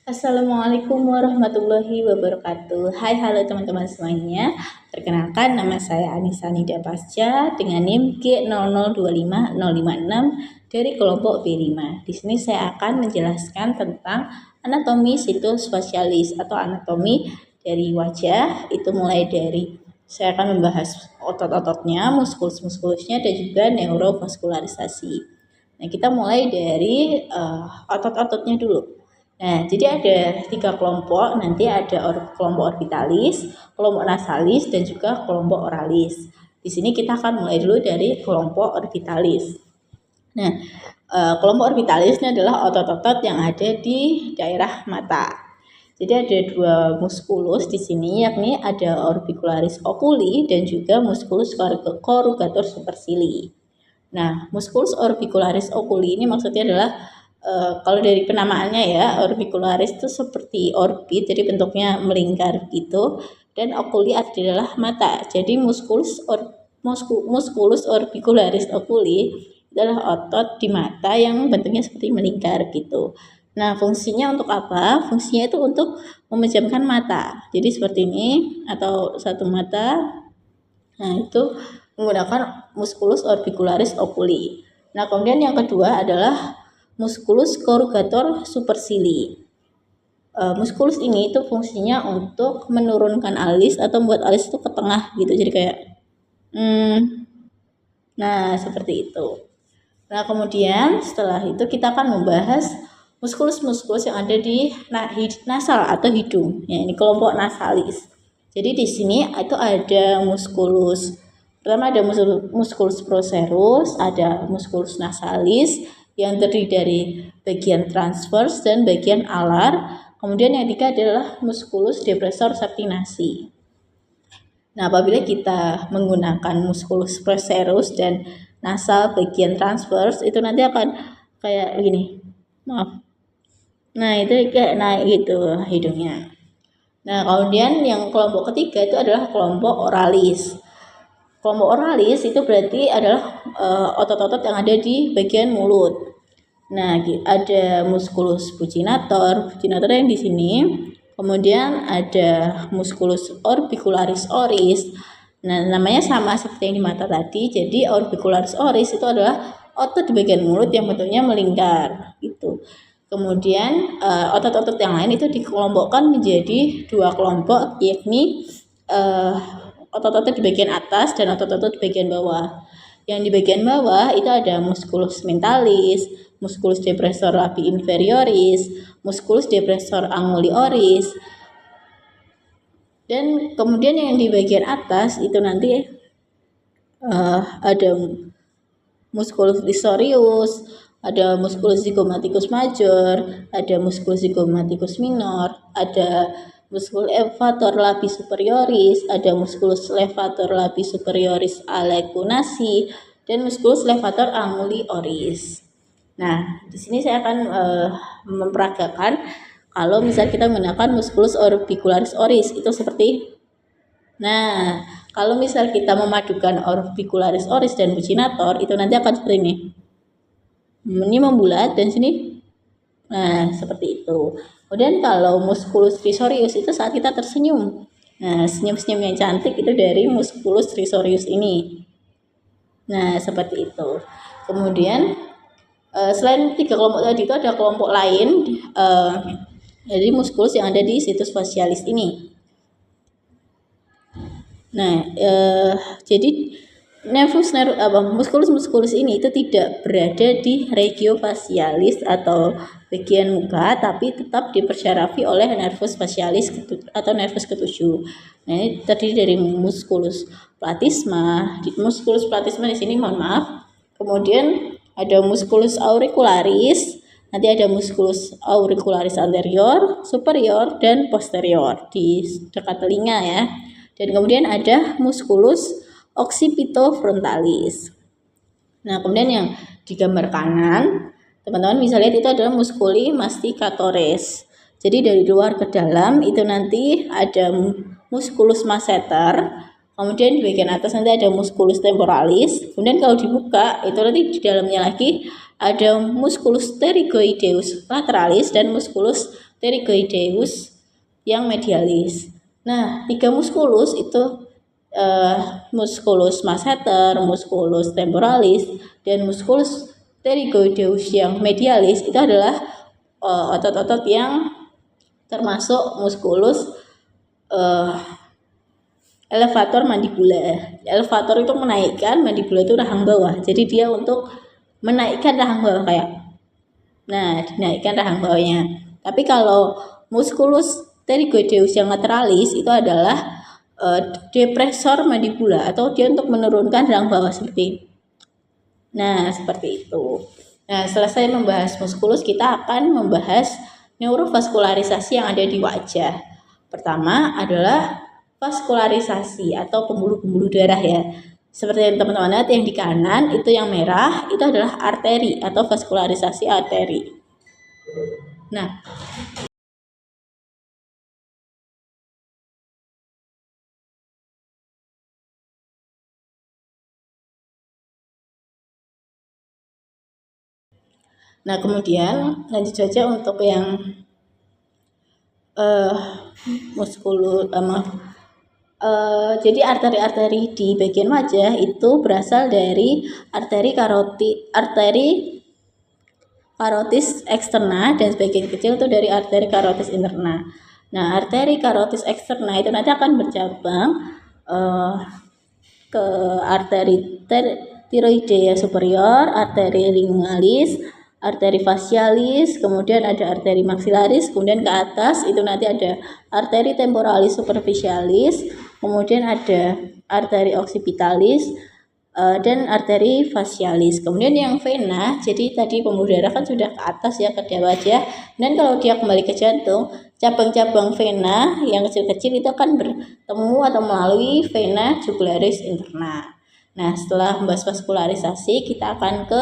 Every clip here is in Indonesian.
Assalamualaikum warahmatullahi wabarakatuh. Hai, halo teman-teman semuanya. Perkenalkan, nama saya Anissa Nida Pasca dengan NIM G0025056 dari kelompok B5. Di sini saya akan menjelaskan tentang anatomi sitospasialis atau anatomi dari wajah. Itu mulai dari saya akan membahas otot-ototnya, muskulus-muskulusnya, dan juga neurovaskularisasi. Nah, kita mulai dari otot-ototnya dulu. Nah, jadi ada 3 kelompok, nanti ada kelompok orbitalis, kelompok nasalis, dan juga kelompok oralis. Di sini kita akan mulai dulu dari kelompok orbitalis. Nah, kelompok orbitalis ini adalah otot-otot yang ada di daerah mata. Jadi ada 2 muskulus di sini, yakni ada orbicularis oculi dan juga musculus corrugator supercilii. Nah, musculus orbicularis oculi ini maksudnya adalah kalau dari penamaannya ya, orbicularis itu seperti orbit, jadi bentuknya melingkar gitu, dan oculi adalah mata. Jadi musculus orbicularis oculi adalah otot di mata yang bentuknya seperti melingkar gitu. Nah, fungsinya untuk apa? Fungsinya itu untuk memejamkan mata. Jadi seperti ini atau satu mata. Nah, itu menggunakan musculus orbicularis oculi. Nah, kemudian yang kedua adalah musculus corrugator supercilii. Musculus ini itu fungsinya untuk menurunkan alis atau membuat alis itu ke tengah gitu, jadi kayak nah seperti itu. Nah, kemudian setelah itu kita akan membahas muskulus-muskulus yang ada di nasal atau hidung. Ya, ini kelompok nasalis. Jadi di sini itu ada muskulus. Pertama ada muskulus procerus, ada muskulus nasalis yang terdiri dari bagian transverse dan bagian alar. Kemudian yang ketiga adalah musculus depressor septinasi. Nah, apabila kita menggunakan musculus procerus dan nasal bagian transverse, itu nanti akan kayak gini. Maaf. Nah, itu kayak naik gitu hidungnya. Nah, kemudian yang kelompok ketiga itu adalah kelompok oralis. Kelompok oralis itu berarti adalah otot-otot yang ada di bagian mulut. Nah, ada musculus buccinator yang di sini. Kemudian ada musculus orbicularis oris. Nah, namanya sama seperti yang di mata tadi. Jadi orbicularis oris itu adalah otot di bagian mulut yang bentuknya melingkar gitu. Kemudian otot-otot yang lain itu dikelompokkan menjadi 2 kelompok, yakni otot-otot di bagian atas dan otot-otot di bagian bawah. Yang di bagian bawah itu ada musculus mentalis, musculus depressor labii inferioris, musculus depressor anguli oris. Dan kemudian yang di bagian atas itu nanti ada musculus lisorius, ada musculus zygomaticus major, ada musculus zygomaticus minor, ada musculus levator labii superioris, ada musculus levator labii superioris alecunasi, dan musculus levator anguli oris. Nah, di sini saya akan memperagakan kalau misal kita menggunakan musculus orbicularis oris itu seperti. Nah, kalau misal kita memadukan orbicularis oris dan buccinator itu nanti akan seperti ini. Ini membulat dan sini. Nah, seperti itu. Kemudian kalau musculus risorius itu saat kita tersenyum. Nah, senyum-senyum yang cantik itu dari musculus risorius ini. Nah, seperti itu. Kemudian selain 3 kelompok tadi itu ada kelompok lain dari muskulus yang ada di situs facialis ini. Nah, jadi muskulus ini itu tidak berada di regio facialis atau bagian muka, tapi tetap dipersyarafi oleh nervus facialis atau nervus ketujuh. Nah, ini terdiri dari musculus platysma. Musculus platysma di sini mohon maaf. Kemudian ada musculus auricularis, nanti ada musculus auricularis anterior, superior, dan posterior di dekat telinga ya. Dan kemudian ada musculus occipitofrontalis. Nah, kemudian yang di gambar kanan, teman-teman bisa lihat itu adalah musculi masticatores. Jadi dari luar ke dalam itu nanti ada musculus masseter. Kemudian di bagian atas nanti ada musculus temporalis. Kemudian kalau dibuka itu nanti di dalamnya lagi ada musculus pterygoideus lateralis dan musculus pterygoideus yang medialis. Nah, 3 muskulus itu musculus masseter, musculus temporalis, dan musculus pterygoideus yang medialis itu adalah otot-otot yang termasuk musculus elevator mandibula. Elevator itu menaikkan, mandibula itu rahang bawah. Jadi dia untuk menaikkan rahang bawah dinaikkan rahang bawahnya. Tapi kalau musculus pterygoideus yang lateralis itu adalah depresor mandibula, atau dia untuk menurunkan rahang bawah seperti itu. Nah, selesai membahas muskulus, kita akan membahas neurovaskularisasi yang ada di wajah. Pertama adalah vaskularisasi atau pembuluh-pembuluh darah ya. Seperti yang teman-teman lihat yang di kanan itu yang merah itu adalah arteri atau vaskularisasi arteri. Nah, kemudian lanjut saja untuk yang jadi arteri-arteri di bagian wajah itu berasal dari arteri karotis eksterna, dan sebagian kecil itu dari arteri karotis interna. Nah, arteri karotis eksterna itu nanti akan bercabang ke arteri tiroidea superior, arteri lingualis, arteri facialis, kemudian ada arteri maxillaris, kemudian ke atas itu nanti ada arteri temporalis superficialis, kemudian ada arteri occipitalis, dan arteri facialis. Kemudian yang vena, jadi tadi pembuluh darah kan sudah ke atas ya, ke wajah, dan kalau dia kembali ke jantung, cabang-cabang vena yang kecil-kecil itu akan bertemu atau melalui vena jugularis interna. Nah, setelah membahas vaskularisasi, kita akan ke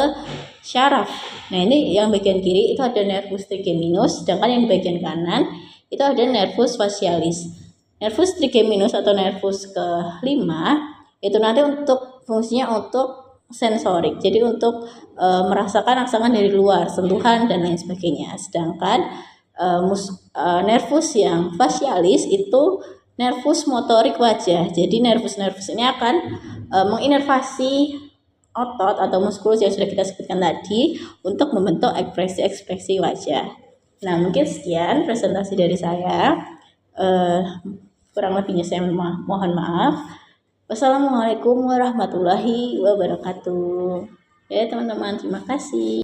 syaraf. Nah, ini yang bagian kiri itu ada nervus trigeminus, sedangkan yang bagian kanan itu ada nervus facialis. Nervus trigeminus atau nervus ke-5 itu nanti untuk fungsinya untuk sensorik, jadi untuk merasakan rangsangan dari luar, sentuhan dan lain sebagainya. Sedangkan nervus yang facialis itu nervus motorik wajah. Jadi nervus-nervus ini akan menginervasi otot atau muskulus yang sudah kita sebutkan tadi untuk membentuk ekspresi-ekspresi wajah. Nah, mungkin sekian presentasi dari saya. Kurang lebihnya saya mohon maaf. Wassalamualaikum warahmatullahi wabarakatuh. Ya teman-teman, terima kasih.